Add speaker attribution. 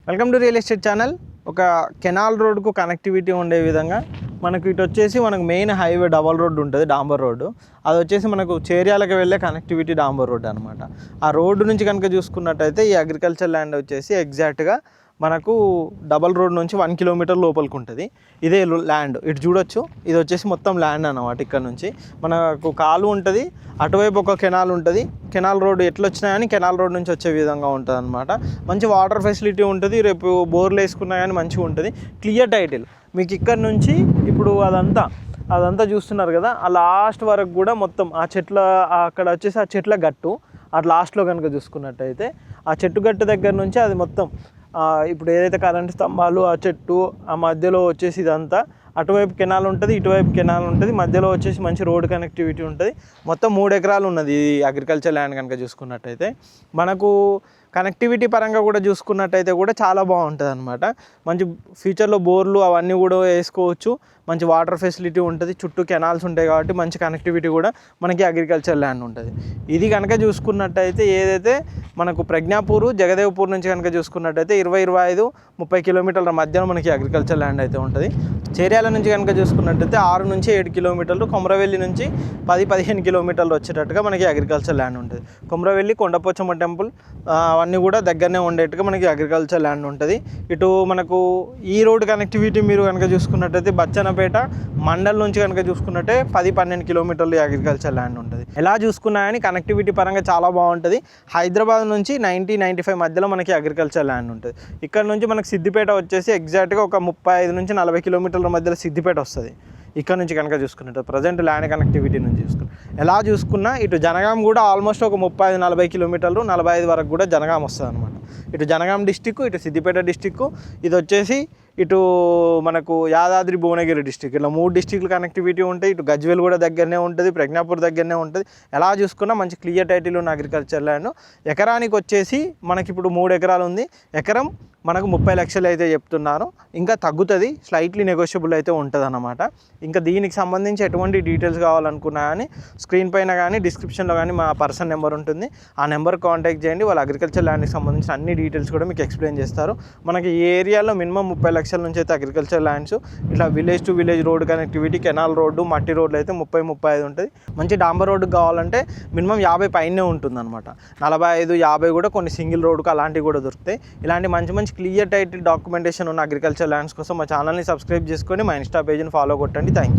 Speaker 1: Welcome to real estate channel. ఒక canal రోడ్కు connectivity ఉండే విధంగా మనకు ఇటు వచ్చేసి మనకు మెయిన్ హైవే డబల్ రోడ్డు ఉంటుంది, డాంబర్ రోడ్డు. అది వచ్చేసి మనకు చేర్యాలకు వెళ్ళే కనెక్టివిటీ డాంబర్ రోడ్డు అనమాట. ఆ రోడ్డు నుంచి కనుక చూసుకున్నట్టయితే ఈ అగ్రికల్చర్ ల్యాండ్ వచ్చేసి ఎగ్జాక్ట్గా మనకు డబల్ రోడ్ నుంచి 1 కిలోమీటర్ లోపలికి ఉంటుంది. ఇదే ల్యాండ్ ఇటు చూడొచ్చు. ఇది వచ్చేసి మొత్తం ల్యాండ్ అన్నమాట. ఇక్కడ నుంచి మనకు కాలువ ఉంటుంది, అటువైపు ఒక కెనాల్ ఉంటుంది. కెనాల్ రోడ్ ఎట్లా వచ్చినా కానీ కెనాల్ రోడ్ నుంచి వచ్చే విధంగా ఉంటుంది అనమాట. మంచి వాటర్ ఫెసిలిటీ ఉంటుంది. రేపు బోర్లు వేసుకున్నా కానీ మంచిగా ఉంటుంది. క్లియర్ టైటిల్ మీకు ఇక్కడ నుంచి ఇప్పుడు అదంతా చూస్తున్నారు కదా, ఆ లాస్ట్ వరకు కూడా మొత్తం ఆ చెట్ల అక్కడ వచ్చేసి ఆ చెట్ల గట్టు అటు లాస్ట్లో కనుక చూసుకున్నట్టయితే ఆ చెట్టు గట్టు దగ్గర నుంచి అది మొత్తం ఇప్పుడు ఏదైతే కరెంట్ స్తంభాలు ఆ చెట్టు ఆ మధ్యలో వచ్చేసి ఇదంతా అటువైపు కెనాల్ ఉంటుంది, ఇటువైపు కెనాల్ ఉంటుంది. మధ్యలో వచ్చేసి మంచి రోడ్ కనెక్టివిటీ ఉంటుంది. మొత్తం 3 ఎకరాలు ఉన్నది ఈ అగ్రికల్చర్ ల్యాండ్ కనుక చూసుకున్నట్టయితే. మనకు కనెక్టివిటీ పరంగా కూడా చూసుకున్నట్టయితే కూడా చాలా బాగుంటుంది అనమాట. మంచి ఫ్యూచర్లో బోర్లు అవన్నీ కూడా వేసుకోవచ్చు. మంచి వాటర్ ఫెసిలిటీ ఉంటుంది. చుట్టూ కెనాల్స్ ఉంటాయి కాబట్టి మంచి కనెక్టివిటీ కూడా మనకి అగ్రికల్చర్ ల్యాండ్ ఉంటుంది. ఇది కనుక చూసుకున్నట్టయితే ఏదైతే మనకు ప్రజ్ఞాపూర్ జగదేవ్పూర్ నుంచి కనుక చూసుకున్నట్టయితే 20-25-30 కిలోమీటర్ల మధ్యలో మనకి అగ్రికల్చర్ ల్యాండ్ అయితే ఉంటుంది. చేర్యాల నుంచి కనుక చూసుకున్నట్టయితే 6 నుంచి 7 కిలోమీటర్లు, కొమరవెల్లి నుంచి 10-15 కిలోమీటర్లు వచ్చేటట్టుగా మనకి అగ్రికల్చర్ ల్యాండ్ ఉంటుంది. కొమరవెల్లి కొండపోచమ్మ టెంపుల్ అవన్నీ కూడా దగ్గరనే ఉండేట్టుగా మనకి అగ్రికల్చర్ ల్యాండ్ ఉంటుంది. ఇటు మనకు ఈ రోడ్ కనెక్టివిటీ మీరు కనుక చూసుకున్నట్టయితే బచ్చన్నపేట మండల్ నుంచి కనుక చూసుకున్నట్టే 10-12 కిలోమీటర్లు అగ్రికల్చర్ ల్యాండ్ ఉంటుంది. ఎలా చూసుకున్నా కానీ కనెక్టివిటీ పరంగా చాలా బాగుంటుంది. హైదరాబాద్ నుంచి 90-95 మధ్యలో మనకి అగ్రికల్చర్ ల్యాండ్ ఉంటుంది. ఇక్కడ నుంచి మనకి సిద్దిపేట వచ్చేసి ఎగ్జాక్ట్గా ఒక 35-40 కిలోమీటర్ల మధ్యలో సిద్దిపేట వస్తుంది. ఇక్కడ నుంచి కనుక చూసుకున్నట్టు ప్రజెంట్ ల్యాండ్ కనెక్టివిటీ నుంచి ఎలా చూసుకున్నా ఇటు జనగాం కూడా ఆల్మోస్ట్ ఒక 30-40 కిలోమీటర్లు 45 వరకు కూడా జనగాం వస్తుంది అనమాట. ఇటు జనగాం డిస్టిక్, ఇటు సిద్దిపేట డిస్టిక్, ఇది వచ్చేసి ఇటు మనకు యాదాద్రి భువనగిరి డిస్టిక్, ఇలా 3 డిస్టిక్లు కనెక్టివిటీ ఉంటాయి. ఇటు గజ్వేల్ కూడా దగ్గరనే ఉంటుంది, ప్రజ్ఞాపూర్ దగ్గరనే ఉంటుంది. ఎలా చూసుకున్నా మంచి క్లియర్ టైటిల్ ఉన్న అగ్రికల్చర్ ల్యాండ్. ఎకరానికి వచ్చేసి మనకి ఇప్పుడు 3 ఎకరాలు ఉంది. ఎకరం మనకు 30 లక్షలు అయితే చెప్తున్నారు. ఇంకా తగ్గుతుంది, స్లైట్లీ నెగోషియబుల్ అయితే ఉంటుంది అన్నమాట. ఇంకా దీనికి సంబంధించి ఎటువంటి డీటెయిల్స్ కావాలనుకున్నా కానీ స్క్రీన్ పైన కానీ డిస్క్రిప్షన్లో కానీ మా పర్సన్ నెంబర్ ఉంటుంది. ఆ నెంబర్ కాంటాక్ట్ చేయండి. వాళ్ళు అగ్రికల్చర్ ల్యాండ్కి సంబంధించిన అన్ని డీటెయిల్స్ కూడా మీకు ఎక్స్ప్లెయిన్ చేస్తారు. మనకి ఈ ఏరియాలో మినిమం 30 లక్షల నుంచి అయితే అగ్రికల్చర్ ల్యాండ్స్, ఇట్లా village to village road connectivity, canal road, మట్టి రోడ్లు అయితే 30-35 ఉంటుంది. మంచి డాంబర్ రోడ్డు కావాలంటే మినిమం 50 పైనే ఉంటుంది అనమాట. 45-50 కూడా కొన్ని సింగిల్ రోడ్డుకు అలాంటివి కూడా దొరుకుతాయి. ఇలాంటి మంచి క్లియర్ టైటిల్ డాక్యుమెంటేషన్ ఉన్న అగ్రికల్చర్ ల్యాండ్స్ కోసం మా ఛానల్ని సబ్స్క్రైబ్ చేసుకొని మా ఇన్స్టా పేజ్ని ఫాలో కొట్టండి. Thank you.